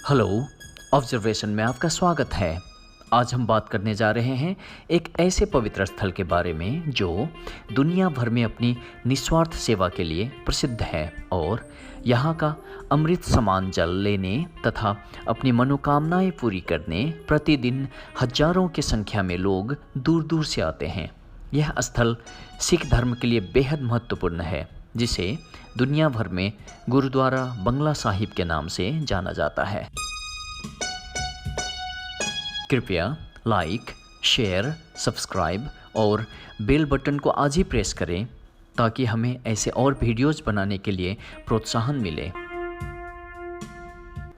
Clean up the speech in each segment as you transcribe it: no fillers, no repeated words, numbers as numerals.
Hello, observation में आपका स्वागत है। आज हम बात करने जा रहे हैं एक ऐसे पवित्र स्थल के बारे में जो दुनिया भर में अपनी निस्वार्थ सेवा के लिए प्रसिद्ध है और यहाँ का अमृत समान जल लेने तथा अपनी मनोकामनाएं पूरी करने प्रतिदिन हजारों की संख्या में लोग दूर दूर से आते हैं। यह स्थल सिख धर्म के लिए बेहद महत्वपूर्ण है, जिसे दुनिया भर में गुरुद्वारा बंगला साहिब के नाम से जाना जाता है। कृपया लाइक, शेयर, सब्सक्राइब और बेल बटन को आज ही प्रेस करें ताकि हमें ऐसे और वीडियोज़ बनाने के लिए प्रोत्साहन मिले।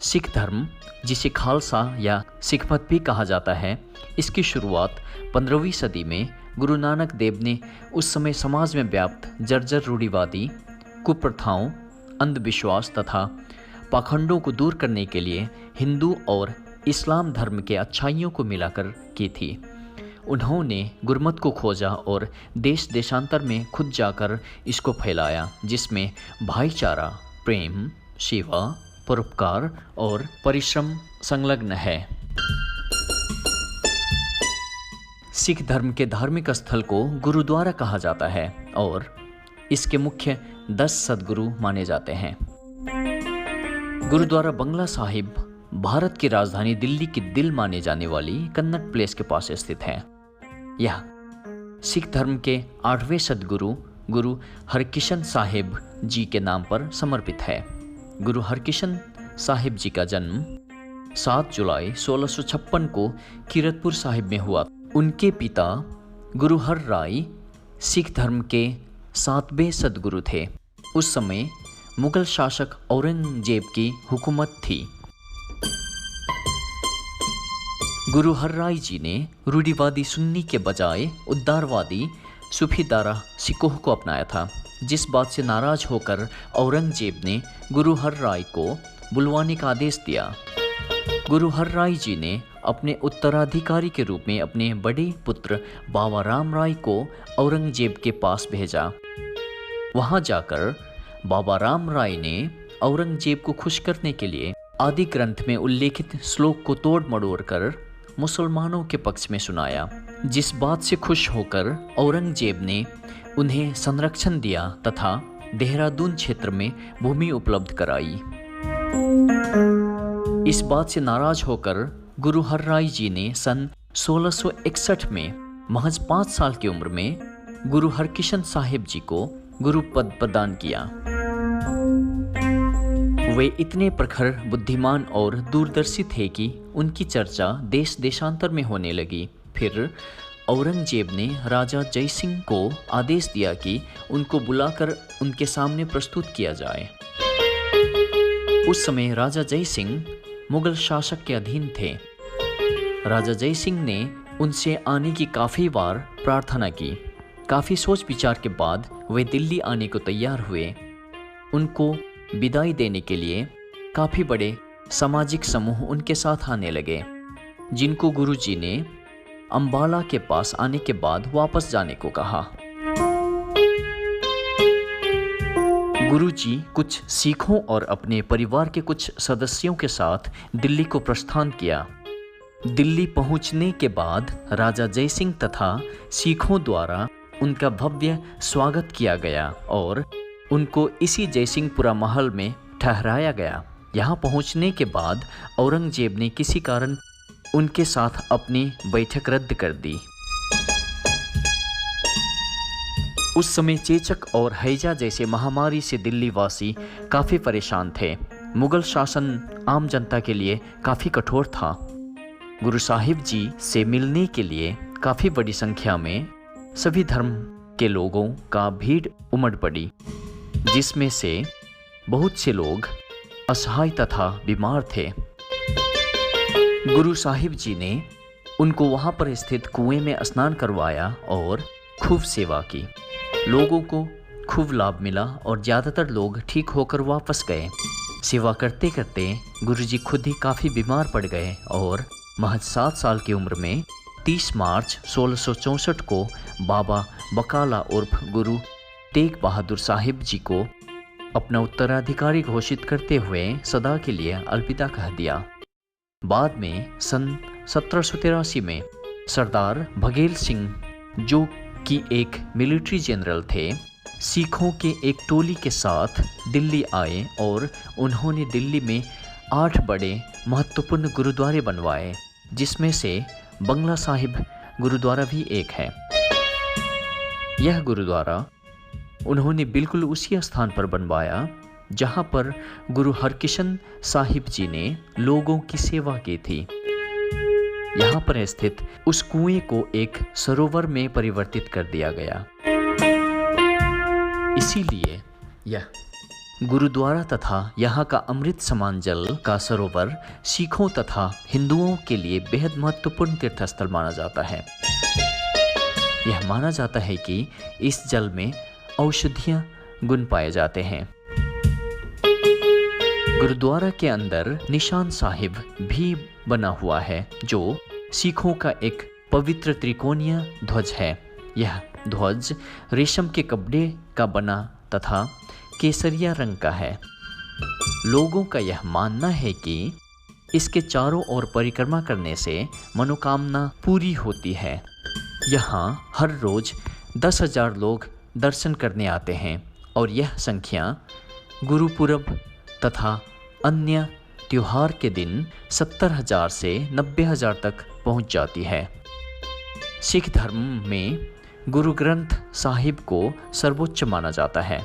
सिख धर्म, जिसे खालसा या सिख मत भी कहा जाता है, इसकी शुरुआत 15वीं सदी में गुरु नानक देव ने उस समय समाज में व्याप्त जर्जर रूढ़िवादी कुप्रथाओं, अंधविश्वास तथा पाखंडों को दूर करने के लिए हिंदू और इस्लाम धर्म के अच्छाइयों को मिलाकर की थी। उन्होंने गुरमत को खोजा और देश देशांतर में खुद जाकर इसको फैलाया, जिसमें भाईचारा, प्रेम, सेवा, परोपकार और परिश्रम संलग्न है। सिख धर्म के धार्मिक स्थल को गुरुद्वारा कहा जाता है और इसके मुख्य 10 सद्गुरु माने जाते हैं। गुरुद्वारा बंगला साहिब भारत की राजधानी दिल्ली की दिल माने जाने वाली कन्नट प्लेस के पास स्थित है। यह सिख धर्म के 8वें सद्गुरु गुरु हरकिशन साहिब जी के नाम पर समर्पित है। गुरु हरकिशन साहिब जी का जन्म 7 जुलाई 1656 को कीरतपुर साहिब में हुआ। उनके पिता गुरु हर राय सिख धर्म के 7वें सद्गुरु थे। उस समय मुगल शासक औरंगजेब की हुकूमत थी। गुरु हर राय जी ने रूढ़िवादी सुन्नी के बजाय उदारवादी सूफीदारा सिखों को अपनाया था, जिस बात से नाराज होकर औरंगजेब ने गुरु हर राय को बुलवाने का आदेश दिया। गुरु हर राय जी ने अपने उत्तराधिकारी के रूप में अपने बड़े पुत्र बाबा राम राय को औरंगजेब के पास भेजा। वहां जाकर बाबा राम राय ने औरंगजेब को खुश करने के लिए आदि ग्रंथ में उल्लेखित श्लोक को तोड़ मड़ोड़ कर मुसलमानों के पक्ष में सुनाया, जिस बात से खुश होकर औरंगजेब ने उन्हें संरक्षण दिया तथा देहरादून क्षेत्र में भूमि उपलब्ध कराई। इस बात से नाराज होकर गुरु हर राय जी ने सन 1661 में महज 5 साल की उम्र में गुरु हरकिशन साहिब जी को गुरु पद प्रदान किया। वे इतने प्रखर, बुद्धिमान और दूरदर्शी थे कि उनकी चर्चा देश देशांतर में होने लगी। फिर औरंगजेब ने राजा जय सिंह को आदेश दिया कि उनको बुलाकर उनके सामने प्रस्तुत किया जाए। उस समय राजा जय सिंह मुगल शासक के अधीन थे। राजा जय सिंह ने उनसे आने की काफ़ी बार प्रार्थना की। काफ़ी सोच विचार के बाद वे दिल्ली आने को तैयार हुए। उनको विदाई देने के लिए काफ़ी बड़े सामाजिक समूह उनके साथ आने लगे, जिनको गुरुजी ने अंबाला के पास आने के बाद वापस जाने को कहा। गुरुजी कुछ सिखों और अपने परिवार के कुछ सदस्यों के साथ दिल्ली को प्रस्थान किया। दिल्ली पहुंचने के बाद राजा जय सिंह तथा सिखों द्वारा उनका भव्य स्वागत किया गया और उनको इसी जयसिंहपुरा महल में ठहराया गया। यहाँ पहुँचने के बाद औरंगजेब ने किसी कारण उनके साथ अपनी बैठक रद्द कर दी। उस समय चेचक और हैजा जैसे महामारी से दिल्ली वासी काफ़ी परेशान थे। मुगल शासन आम जनता के लिए काफ़ी कठोर था। गुरु साहिब जी से मिलने के लिए काफ़ी बड़ी संख्या में सभी धर्म के लोगों का भीड़ उमड़ पड़ी, जिसमें से बहुत से लोग असहाय तथा बीमार थे। गुरु साहिब जी ने उनको वहां पर स्थित कुएं में स्नान करवाया और खूब सेवा की। लोगों को खूब लाभ मिला और ज़्यादातर लोग ठीक होकर वापस गए। सेवा करते करते गुरुजी खुद ही काफ़ी बीमार पड़ गए और महज 7 साल की उम्र में 30 मार्च 1664 को बाबा बकाला उर्फ गुरु तेग बहादुर साहिब जी को अपना उत्तराधिकारी घोषित करते हुए सदा के लिए अलविदा कह दिया। बाद में सन 1783 में सरदार भगेल सिंह, जो कि एक मिलिट्री जनरल थे, सिखों के एक टोली के साथ दिल्ली आए और उन्होंने दिल्ली में 8 बड़े महत्वपूर्ण गुरुद्वारे बनवाए, जिसमें से बंगला साहिब गुरुद्वारा भी एक है। यह गुरुद्वारा उन्होंने बिल्कुल उसी स्थान पर बनवाया जहां पर गुरु हरकिशन साहिब जी ने लोगों की सेवा की थी। यहाँ पर स्थित उस कुएं को एक सरोवर में परिवर्तित कर दिया गया। इसीलिए यह गुरुद्वारा तथा यहाँ का अमृत समान जल का सरोवर सिखों तथा हिंदुओं के लिए बेहद महत्वपूर्ण तीर्थस्थल माना जाता है। यह माना जाता है कि इस जल में औषधीय गुण पाए जाते हैं। गुरुद्वारा के अंदर निशान साहिब भी बना हुआ है, जो सिखों का एक पवित्र त्रिकोणीय ध्वज है। यह ध्वज रेशम के कपड़े का बना तथा केसरिया रंग का है। लोगों का यह मानना है कि इसके चारों ओर परिक्रमा करने से मनोकामना पूरी होती है। यहाँ हर रोज 10,000 लोग दर्शन करने आते हैं और यह संख्या गुरुपुरब तथा अन्य त्योहार के दिन 70,000 से 90,000 तक पहुंच जाती है। सिख धर्म में गुरु ग्रंथ साहिब को सर्वोच्च माना जाता है।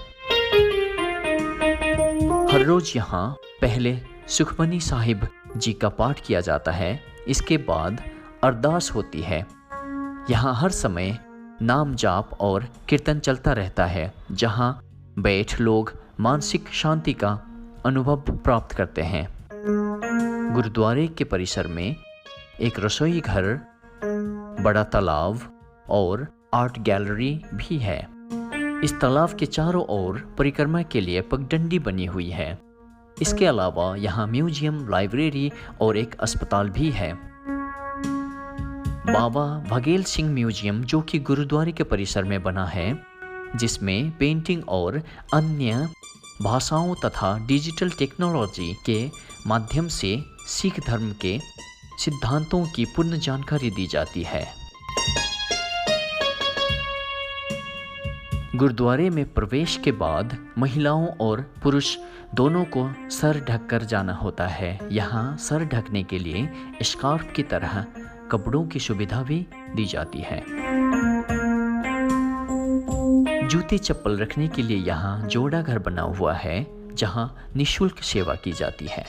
हर रोज यहाँ पहले सुखमनी साहिब जी का पाठ किया जाता है, इसके बाद अरदास होती है। यहाँ हर समय नाम जाप और कीर्तन चलता रहता है, जहाँ बैठ लोग मानसिक शांति का अनुभव प्राप्त करते हैं। गुरुद्वारे के परिसर में एक रसोई घर, बड़ा तालाब और आर्ट गैलरी भी है। इस तालाब के चारों ओर परिक्रमा के लिए पगडंडी बनी हुई है। इसके अलावा यहाँ म्यूजियम, लाइब्रेरी और एक अस्पताल भी है। बाबा भगेल सिंह म्यूजियम, जो कि गुरुद्वारे के परिसर में बना है, जिसमें पेंटिंग और अन्य भाषाओं तथा डिजिटल टेक्नोलॉजी के माध्यम से सिख धर्म के सिद्धांतों की पूर्ण जानकारी दी जाती है। गुरुद्वारे में प्रवेश के बाद महिलाओं और पुरुष दोनों को सर ढककर जाना होता है। यहाँ सर ढकने के लिए स्कार्फ की तरह कपड़ों की सुविधा भी दी जाती है। जूते चप्पल रखने के लिए यहाँ जोड़ा घर बना हुआ है, जहाँ निःशुल्क सेवा की जाती है।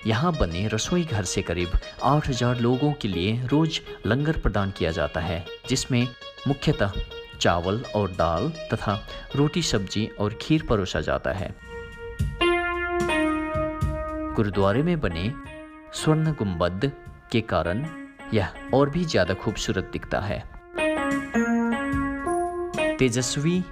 यहाँ बने रसोई घर से करीब 8,000 लोगों के लिए रोज लंगर प्रदान किया जाता है, जिसमें मुख्यतः चावल और दाल तथा रोटी, सब्जी और खीर परोसा जाता है। गुरुद्वारे में बने स्वर्ण गुंबद के कारण यह और भी ज्यादा खूबसूरत दिखता है। तेजस्वी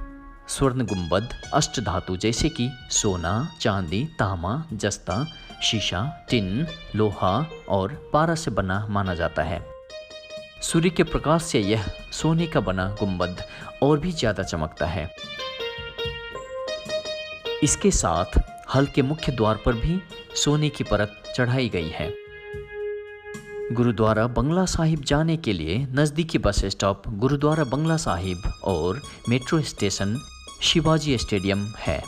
स्वर्ण गुंबद अष्ट धातु जैसे कि सोना, चांदी, तांबा, जस्ता, शीशा, टिन, लोहा और पारा से बना माना जाता है। सूर्य के प्रकाश से यह सोने का बना गुंबद और भी ज्यादा चमकता है। इसके साथ हल के मुख्य द्वार पर भी सोने की परत चढ़ाई गई है। गुरुद्वारा बंगला साहिब जाने के लिए नज़दीकी बस स्टॉप गुरुद्वारा बंगला साहिब और मेट्रो स्टेशन शिवाजी स्टेडियम है।